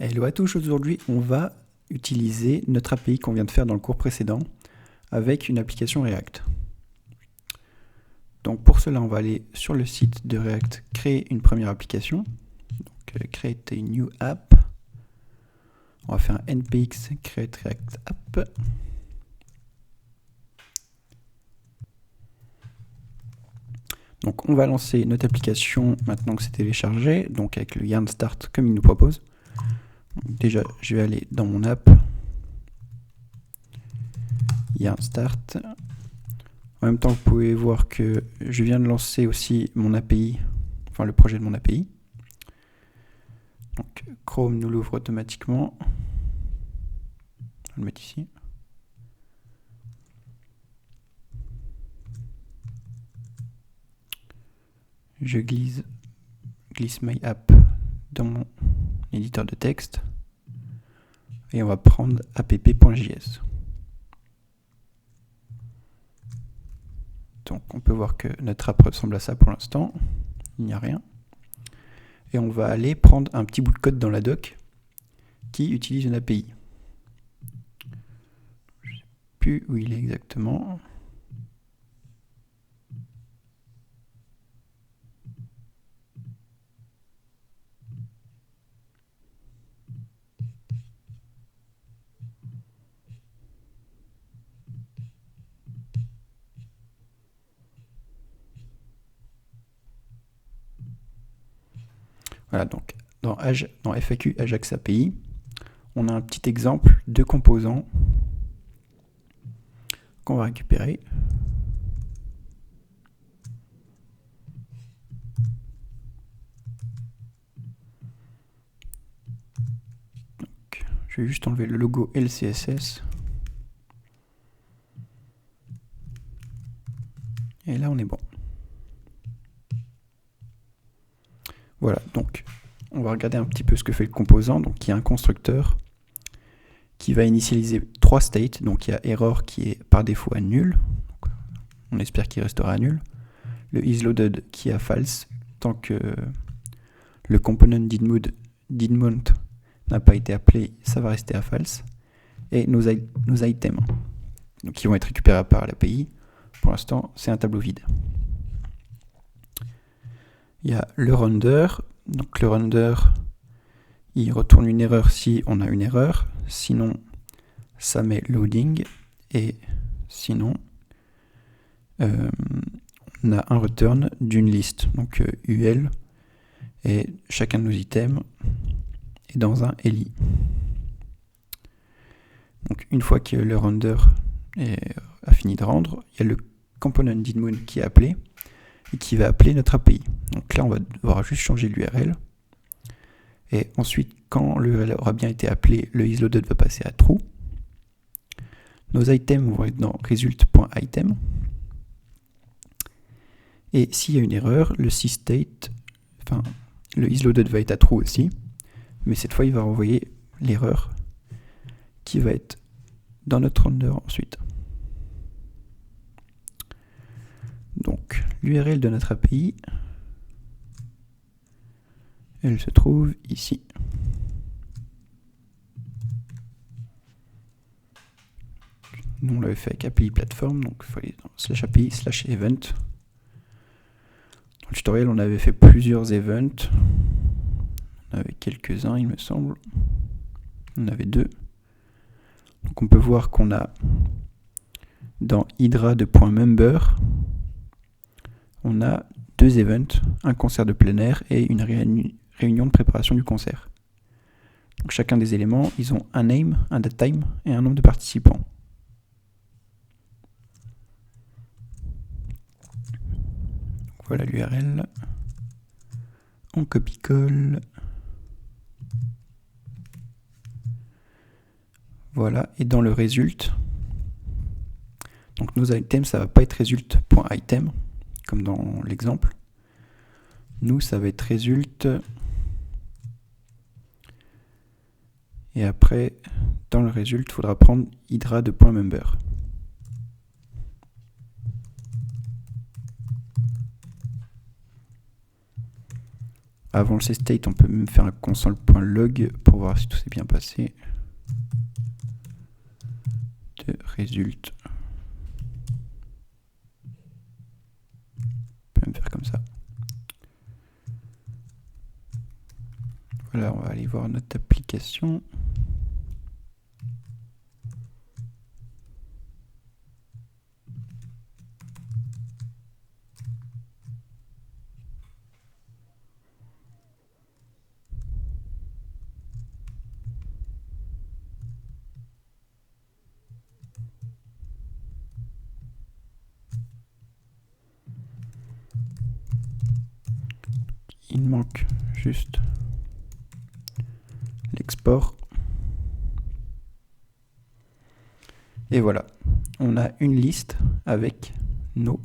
Hello à tous, aujourd'hui on va utiliser notre API qu'on vient de faire dans le cours précédent avec une application React. Donc pour cela on va aller sur le site de React, créer une première application, donc create a new app, on va faire un npx create React app. Donc on va lancer notre application maintenant que c'est téléchargé, donc avec le yarn start comme il nous propose. Donc déjà je vais aller dans mon app, yarn start. En même temps, vous pouvez voir que je viens de lancer aussi mon API, enfin le projet de mon API. Donc Chrome nous l'ouvre automatiquement. On va le mettre ici. Je glisse my app dans mon éditeur de texte et on va prendre app.js. Donc on peut voir que notre app ressemble à ça pour l'instant, il n'y a rien. Et on va aller prendre un petit bout de code dans la doc qui utilise une API. Je ne sais plus où il est exactement. Voilà, donc dans FAQ Ajax API, on a un petit exemple de composants qu'on va récupérer. Donc, je vais juste enlever le logo et le CSS. Et là, on est bon. Voilà, donc on va regarder un petit peu ce que fait le composant. Donc il y a un constructeur qui va initialiser 3 states. Donc il y a error qui est par défaut à nul. Donc, on espère qu'il restera à nul. Le isLoaded qui est à false tant que le component didmount n'a pas été appelé, ça va rester à false. Et nos items, donc qui vont être récupérés par l'API. Pour l'instant, c'est un tableau vide. Il y a le render. Donc le render, il retourne une erreur si on a une erreur. Sinon, ça met loading. Et sinon, on a un return d'une liste. Donc UL. Et chacun de nos items est dans un LI. Donc une fois que le render a fini de rendre, il y a le component didmount qui est appelé et qui va appeler notre API. Donc là, on va devoir juste changer l'URL. Et ensuite, quand l'URL aura bien été appelé, le isLoaded va passer à true. Nos items vont être dans result.item. Et s'il y a une erreur, le systate, enfin, le isLoaded va être à true aussi. Mais cette fois, il va renvoyer l'erreur qui va être dans notre render ensuite. Donc, l'URL de notre API, elle se trouve ici. Nous, on l'avait fait avec API Platform, donc il faut aller dans /API/event. Dans le tutoriel, on avait fait plusieurs events. On avait quelques-uns, il me semble. On avait 2. Donc on peut voir qu'on a dans hydra de .member, on a 2 events, un concert de plein air et une réunion de préparation du concert. Donc chacun des éléments, ils ont un name, un datetime et un nombre de participants. Donc voilà l'URL. On copie-colle. Voilà, et dans le result, donc nos items, ça va pas être result.item, comme dans l'exemple. Nous, ça va être result. Et après, dans le result, il faudra prendre hydra de .member. Avant le state, on peut même faire un console.log pour voir si tout s'est bien passé. De résulte. On peut même faire comme ça. Voilà, on va aller voir notre application. Il manque juste l'export. Et voilà, on a une liste avec nos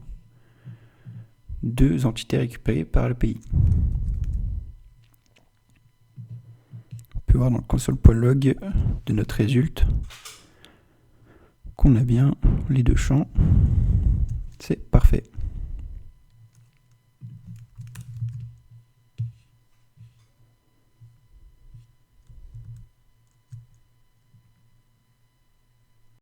2 entités récupérées par l'API. On peut voir dans le console.log de notre résulte qu'on a bien les 2 champs. C'est parfait.